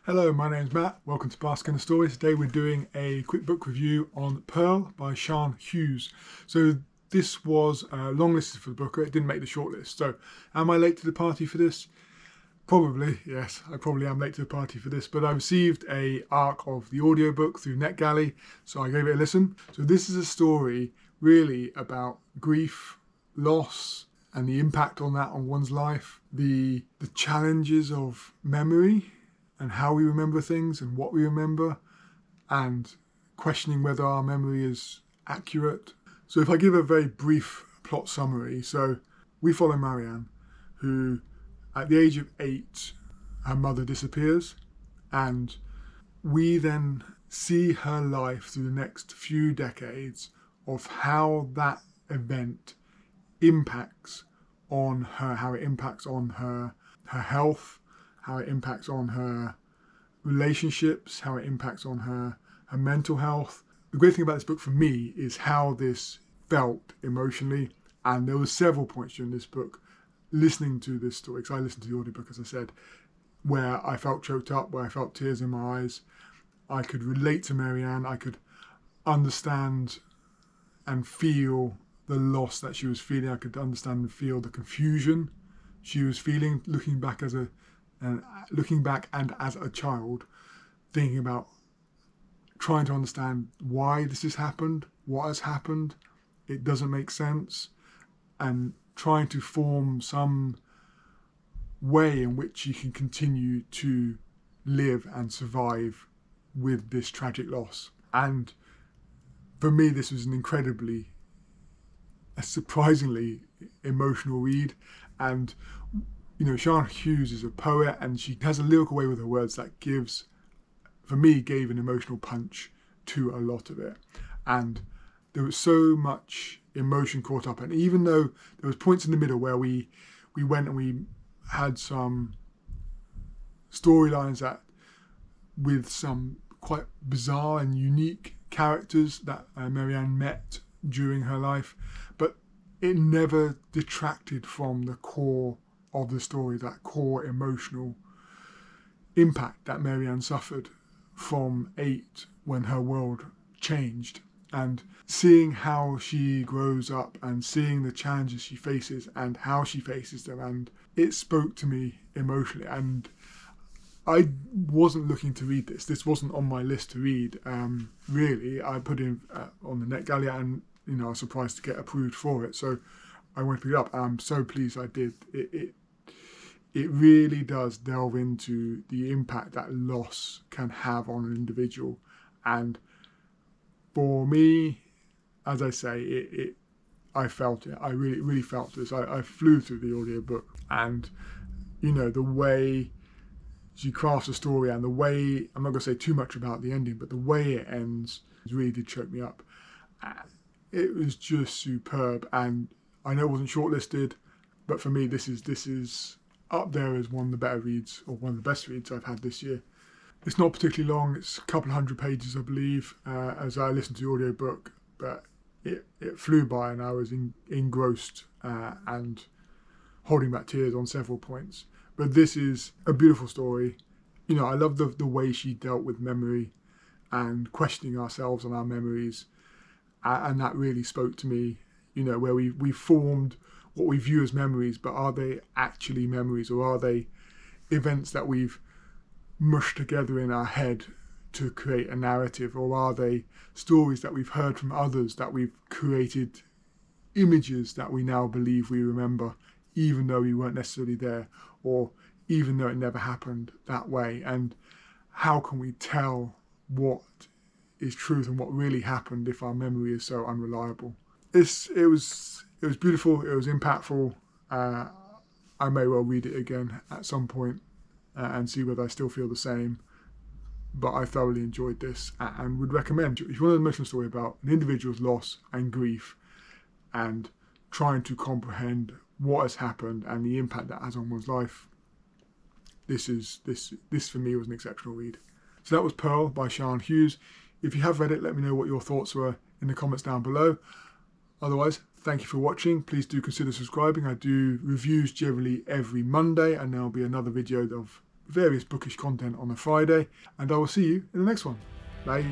Hello, my name's Matt. Welcome to Basking the Stories. Today we're doing a quick book review on Pearl by Sian Hughes. So this was longlisted for the book. It didn't make the shortlist. So am I late to the party for this? Probably, yes. I probably am late to the party for this. But I received a arc of the audiobook through NetGalley, so I gave it a listen. So this is a story really about grief, loss, and the impact on that on one's life. The challenges of memory, and how we remember things and what we remember, and questioning whether our memory is accurate. So if I give a very brief plot summary, so we follow Marianne, who at the age of 8, her mother disappears, and we then see her life through the next few decades of how that event impacts on her, how it impacts on her health, how it impacts on her relationships, how it impacts on her mental health. The great thing about this book for me is how this felt emotionally, and there were several points during this book, listening to this story, because I listened to the audiobook, as I said, where I felt choked up, where I felt tears in my eyes. I could relate to Marianne, I could understand and feel the loss that she was feeling, I could understand and feel the confusion she was feeling, looking back and as a child, thinking about trying to understand why this has happened, what has happened, it doesn't make sense, and trying to form some way in which you can continue to live and survive with this tragic loss. And for me, this was a surprisingly emotional read. And you know, Sian Hughes is a poet, and she has a lyrical way with her words that gave an emotional punch to a lot of it. And there was so much emotion caught up. And even though there was points in the middle where we went and we had some storylines that with some quite bizarre and unique characters that Marianne met during her life, but it never detracted from the core of the story, that core emotional impact that Marianne suffered from 8 when her world changed, and seeing how she grows up and seeing the challenges she faces and how she faces them, and it spoke to me emotionally. And I wasn't looking to read this. This wasn't on my list to read. Really, I put in on the NetGalley, and you know, I was surprised to get approved for it. So I went to pick it up. I'm so pleased I did. It really does delve into the impact that loss can have on an individual. And for me, as I say, I felt it. I really felt this. I flew through the audiobook, and you know, the way she crafts a story and the way, I'm not going to say too much about the ending, but the way it ends really did choke me up. It was just superb, and I know it wasn't shortlisted, but for me, this is up there as one of the better reads, or one of the best reads I've had this year. It's not particularly long, it's a couple of hundred pages, I believe, as I listened to the audiobook, but it flew by, and I was engrossed and holding back tears on several points. But this is a beautiful story. You know, I love the way she dealt with memory and questioning ourselves on our memories, and that really spoke to me, you know, where we formed what we view as memories, but are they actually memories, or are they events that we've mushed together in our head to create a narrative, or are they stories that we've heard from others that we've created images that we now believe we remember, even though we weren't necessarily there, or even though it never happened that way? And how can we tell what is truth and what really happened if our memory is so unreliable? It was beautiful, it was impactful. I may well read it again at some point and see whether I still feel the same, but I thoroughly enjoyed this and would recommend, if you want an emotional story about an individual's loss and grief and trying to comprehend what has happened and the impact that has on one's life, this for me was an exceptional read. So that was Pearl by Sian Hughes. If you have read it, let me know what your thoughts were in the comments down below. Otherwise, thank you for watching. Please do consider subscribing. I do reviews generally every Monday, and there'll be another video of various bookish content on a Friday, and I will see you in the next one. Bye.